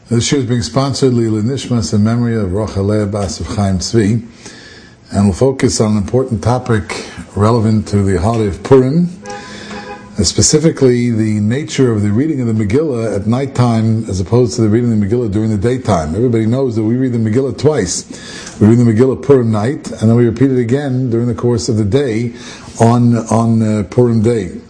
This year is being sponsored Lila Nishmas in memory of Rochalea Bas of Chaim Tzvi, and we'll focus on an important topic relevant to the holiday of Purim, specifically the nature of the reading of the Megillah at nighttime as opposed to the reading of the Megillah during the daytime. Everybody knows that we read the Megillah twice. We read the Megillah Purim night, and then we repeat it again during the course of the day on Purim day.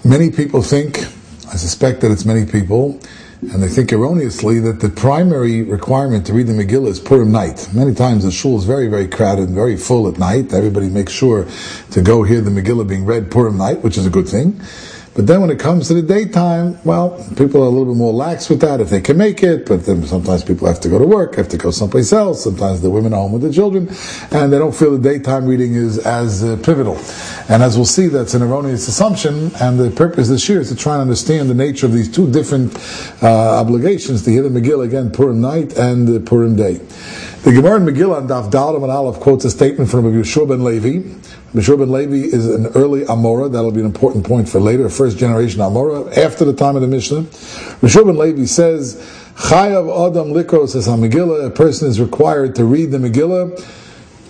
Many people think, I suspect that it's many people, and they think erroneously that the primary requirement to read the Megillah is Purim night. Many times the shul is very, very crowded and very full at night. Everybody makes sure to go hear the Megillah being read Purim night, which is a good thing. But then when it comes to the daytime, well, people are a little bit more lax with that if they can make it, but then sometimes people have to go to work, have to go someplace else, sometimes the women are home with the children, and they don't feel the daytime reading is as pivotal. And as we'll see, that's an erroneous assumption, and the purpose this year is to try and understand the nature of these two different obligations, to hear the Megillah again, Purim night and Purim day. The Gemara in Megillah on Daf Daled and Aleph quotes a statement from Rabbi Yeshua ben Levi. Rabbi Yeshua ben Levi is an early Amora. That'll be an important point for later, a first generation Amora, after the time of the Mishnah. Rabbi Yeshua ben Levi says, Chayav Adam Likros es HaMegillah, a person is required to read the Megillah.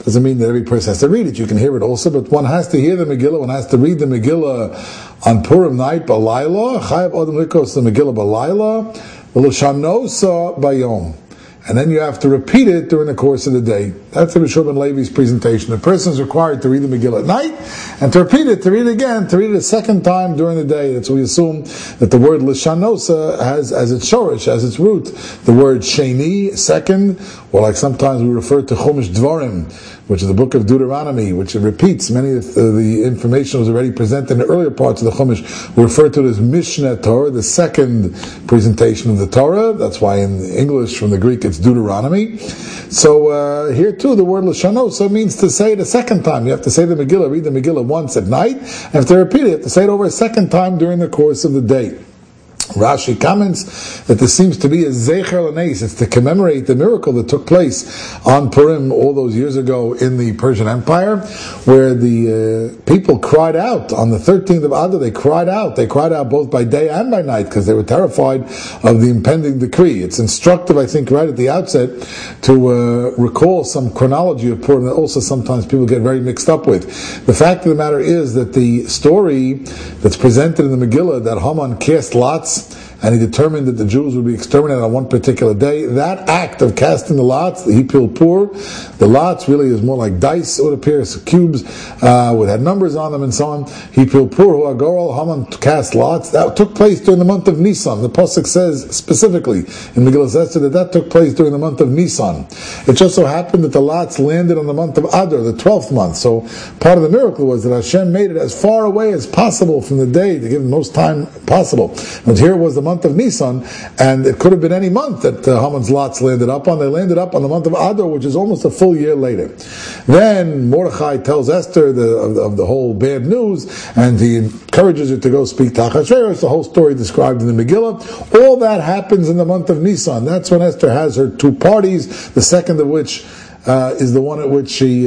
Doesn't mean that every person has to read it. You can hear it also, but one has to hear the Megillah, one has to read the Megillah on Purim night, Balayla. Chayav Adam Likros the Megillah Balayla, V'l'shanosa Bayom. And then you have to repeat it during the course of the day. That's Rabbi Yeshua ben Levi's presentation. The person is required to read the Megillah at night, and to repeat it a second time during the day. That's what we assume that the word Lishanosa has as its shorish, as its root, the word Sheni, second, or like sometimes we refer to Chumash Dvarim, which is the book of Deuteronomy, which it repeats many of the information was already presented in the earlier parts of the Chumash. We refer to it as Mishnah Torah, the second presentation of the Torah. That's why in English, from the Greek, it's Deuteronomy. So here too, the word L'shanosa means to say it a second time. You have to say the Megillah, read the Megillah once at night, and if to repeat it, you have to say it over a second time during the course of the day. Rashi comments that this seems to be a zecher l'neis. It's to commemorate the miracle that took place on Purim all those years ago in the Persian Empire, where the people cried out on the 13th of Adar. They cried out both by day and by night because they were terrified of the impending decree. It's instructive, I think, right at the outset to recall some chronology of Purim that also sometimes people get very mixed up with. The fact of the matter is that the story that's presented in the Megillah, that Haman cast lots and he determined that the Jews would be exterminated on one particular day, that act of casting the lots, the Hipil Pur, the lots really is more like dice, it would appear, cubes with had numbers on them and so on. Hipil Pur, hu agorol, Haman cast lots. That took place during the month of Nisan. The Pasuk says specifically in Megillah Esther that took place during the month of Nisan. It just so happened that the lots landed on the month of Adar, the 12th month. So part of the miracle was that Hashem made it as far away as possible from the day to give the most time possible. And here was the month of Nisan, and it could have been any month that Haman's lots landed up on. They landed up on the month of Adar, which is almost a full year later. Then Mordechai tells Esther of the whole bad news, and he encourages her to go speak to Achashverosh, the whole story described in the Megillah. All that happens in the month of Nisan. That's when Esther has her two parties, the second of which is the one at which she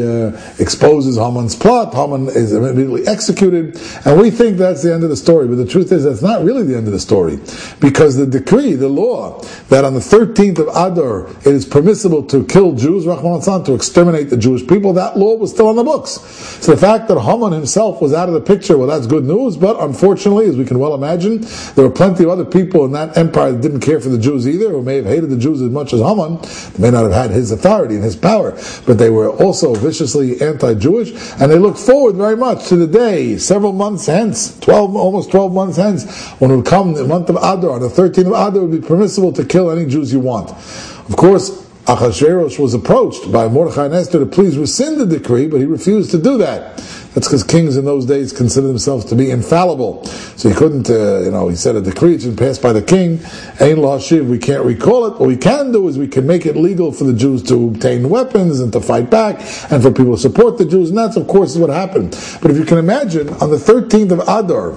exposes Haman's plot. Haman is immediately executed, and we think that's the end of the story. But the truth is that's not really the end of the story, because the decree, the law, that on the 13th of Adar it is permissible to kill Jews, to exterminate the Jewish people, that law was still on the books. So the fact that Haman himself was out of the picture, well, that's good news, but unfortunately, as we can well imagine, there were plenty of other people in that empire that didn't care for the Jews either, who may have hated the Jews as much as Haman. They may not have had his authority and his power, but they were also viciously anti-Jewish, and they looked forward very much to the day, several months hence, almost 12 months hence, when it would come the month of Adar, on the 13th of Adar, it would be permissible to kill any Jews you want. Of course, Achashverosh was approached by Mordechai and Esther to please rescind the decree, but he refused to do that. That's because kings in those days considered themselves to be infallible. So he couldn't, he said a decree should pass by the king. Ein lo hashiv, we can't recall it. What we can do is we can make it legal for the Jews to obtain weapons and to fight back, and for people to support the Jews, and that's of course is what happened. But if you can imagine, on the 13th of Adar,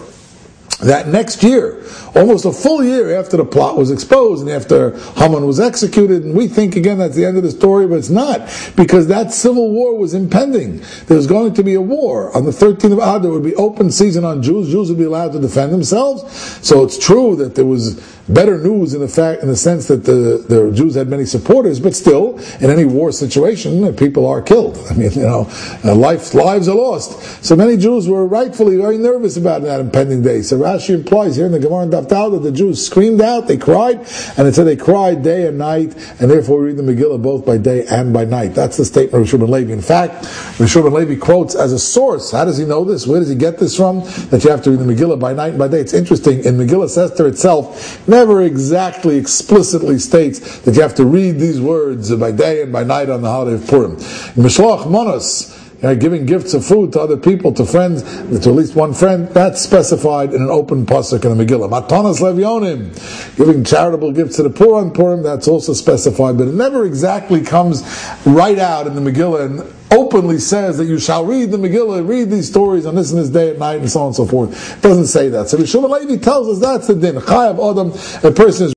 that next year, almost a full year after the plot was exposed and after Haman was executed, and we think again that's the end of the story, but it's not, because that civil war was impending. There was going to be a war. On the 13th of Adar, there would be open season on Jews. Jews would be allowed to defend themselves. So it's true that there was better news in the sense that the Jews had many supporters, but still, in any war situation, people are killed. I mean, lives are lost. So many Jews were rightfully very nervous about that impending day. So Rashi implies here in the Gemara and Daf Tal that the Jews screamed out, they cried, and it said they cried day and night, and therefore we read the Megillah both by day and by night. That's the statement of Rabbi Levi. In fact, Rabbi Levi quotes as a source. How does he know this? Where does he get this from? That you have to read the Megillah by night and by day. It's interesting. In Megillah Esther itself, never exactly explicitly states that you have to read these words by day and by night on the holiday of Purim. In Mishloach Manos, giving gifts of food to other people, to friends, to at least one friend, that's specified in an open pasuk in the Megillah. Matanas Levyonim, giving charitable gifts to the poor on Purim, that's also specified, but it never exactly comes right out in the Megillah and openly says that you shall read the Megillah, read these stories on this and this day at night, and so on and so forth. It doesn't say that. So Rabbi Levi tells us that's the din. Chayav Adam, a person is